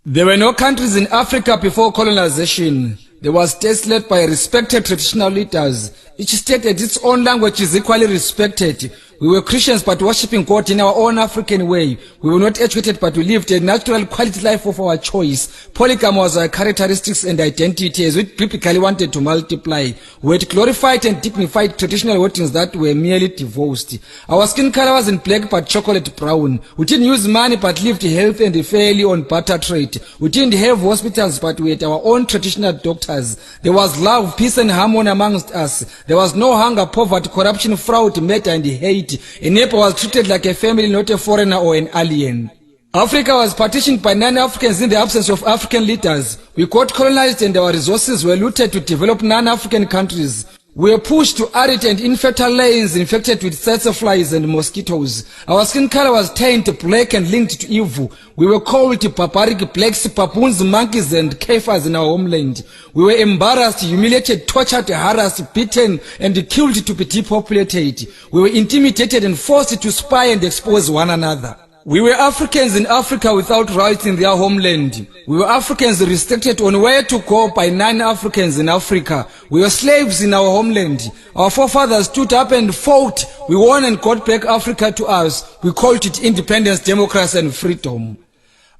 There were no countries in Africa before colonization. There was states led by respected traditional leaders. Each state had its own language is equally respected. We were Christians but worshipping God in our own African way. We were not educated but we lived a natural quality life of our choice. Polygamy was our characteristics and identity as we biblically wanted to multiply. We had glorified and dignified traditional weddings that were merely divorced. Our skin color wasn't black but chocolate brown. We didn't use money but lived healthy and fairly on barter trade. We didn't have hospitals but we had our own traditional doctors. There was love, peace and harmony amongst us. There was no hunger, poverty, corruption, fraud, murder and hate. A neighbor was treated like a family, not a foreigner or an alien. Africa was partitioned by non-Africans in the absence of African leaders. We got colonized and our resources were looted to develop non-African countries. We were pushed to arid and infertile lands infected with tsetse flies and mosquitoes. Our skin color was tainted black and linked to evil. We were called barbaric blacks, baboons, monkeys and kafirs in our homeland. We were embarrassed, humiliated, tortured, harassed, beaten and killed to be depopulated. We were intimidated and forced to spy and expose one another. We were Africans in Africa without rights in their homeland. We were Africans restricted on where to go by non-Africans in Africa. We were slaves in our homeland. Our forefathers stood up and fought. We won and got back Africa to us. We called it independence, democracy and freedom.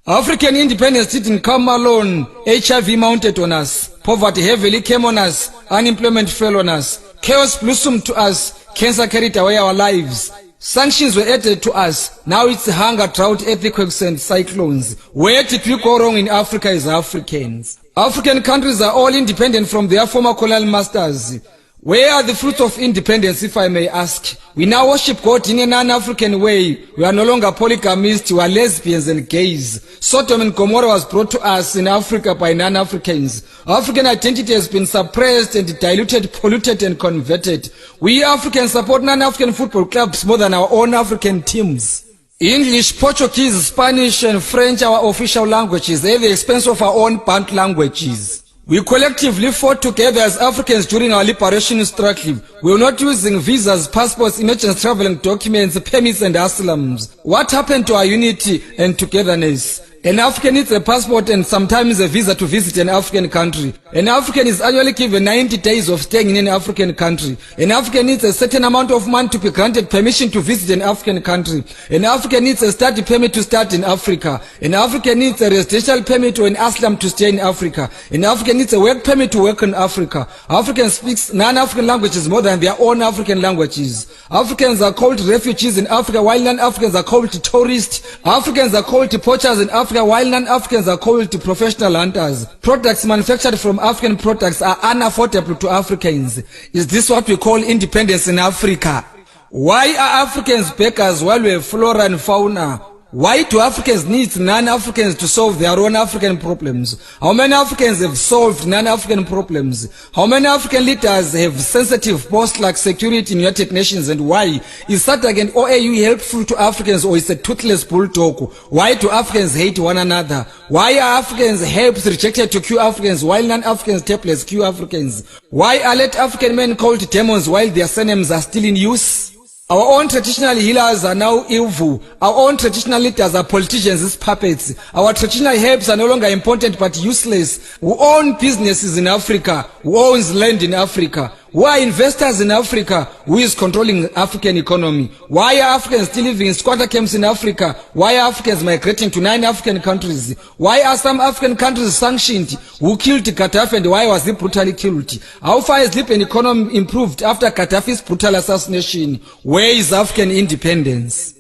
African independence didn't come alone. HIV mounted on us. Poverty heavily came on us. Unemployment fell on us. Chaos blossomed to us. Cancer carried away our lives. Sanctions were added to us. Now it's hunger, drought, earthquakes and cyclones. Where did we go wrong in Africa as Africans? African countries are all independent from their former colonial masters. Where are the fruits of independence, if I may ask? We now worship God in a non-African way. We are no longer polygamists, we are lesbians and gays. Sodom and Gomorrah was brought to us in Africa by non-Africans. African identity has been suppressed and diluted, polluted and converted. We Africans support non-African football clubs more than our own African teams. English, Portuguese, Spanish and French are our official languages at the expense of our own Bantu languages. We collectively fought together as Africans during our liberation struggle. We were not using visas, passports, emergency traveling documents, permits and asylems. What happened to our unity and togetherness? An African needs a passport and sometimes a visa to visit an African country. An African is annually given 90 days of staying in an African country. An African needs a certain amount of money to be granted permission to visit an African country. An African needs a study permit to start in Africa. An African needs a residential permit or an asylum to stay in Africa. An African needs a work permit to work in Africa. African speaks non-African languages more than their own African languages. Africans are called refugees in Africa while non-Africans are called tourists. Africans are called poachers in Africa while non-Africans are called professional hunters. Products manufactured from African products are unaffordable to Africans. Is this what we call independence in Africa? Why are Africans beggars while we have flora and fauna? Why do Africans need non-Africans to solve their own African problems? How many Africans have solved non-African problems? How many African leaders have sensitive posts like security in United Nations, and why? Is SADC and OAU helpful to Africans or is a toothless bulldog? Why do Africans hate one another? Why are Africans helps rejected to cure Africans while non-Africans tablets cure Africans? Why are late African men called demons while their surnames are still in use? Our own traditional healers are now evil. Our own traditional leaders are politicians as puppets. Our traditional herbs are no longer important but useless. Who own businesses in Africa? Who owns land in Africa? Who are investors in Africa? Who is controlling African economy? Why are Africans still living in squatter camps in Africa? Why are Africans migrating to 9 African countries? Why are some African countries sanctioned? Who killed Gaddafi and why was he brutally killed? How far has Libyan economy improved after Gaddafi's brutal assassination? Where is African independence?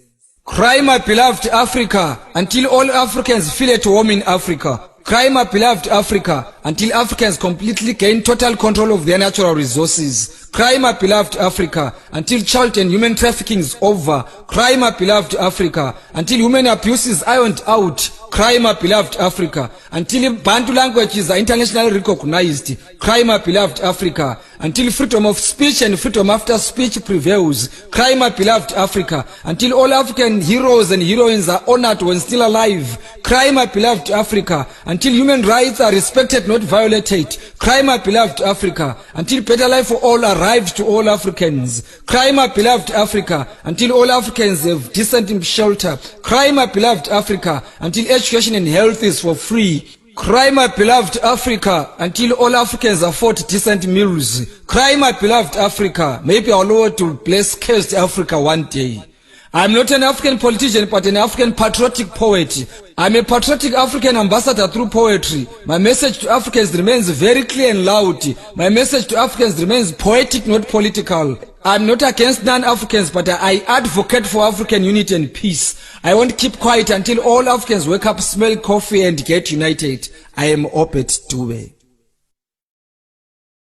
Cry, my beloved Africa, until all Africans feel at home in Africa. Cry, my beloved Africa, until Africans completely gain total control of their natural resources. Cry, my beloved Africa, until child and human trafficking is over. Cry, my beloved Africa, until human abuse is ironed out. Cry, my beloved Africa, until Bantu languages are internationally recognized. Cry, my beloved Africa, until freedom of speech and freedom after speech prevails. Cry, my beloved Africa, until all African heroes and heroines are honored when still alive. Cry, my beloved Africa, until human rights are respected, not violated. Cry, my beloved Africa, until better life for all are arrived to all Africans. Cry, my beloved Africa, until all Africans have decent shelter. Cry, my beloved Africa, until education and health is for free. Cry, my beloved Africa, until all Africans afford decent meals. Cry, my beloved Africa, maybe our Lord will bless cursed Africa one day. I'm not an African politician, but an African patriotic poet. I'm a patriotic African ambassador through poetry. My message to Africans remains very clear and loud. My message to Africans remains poetic, not political. I'm not against non-Africans, but I advocate for African unity and peace. I won't keep quiet until all Africans wake up, smell coffee, and get united. I am Obed Dube.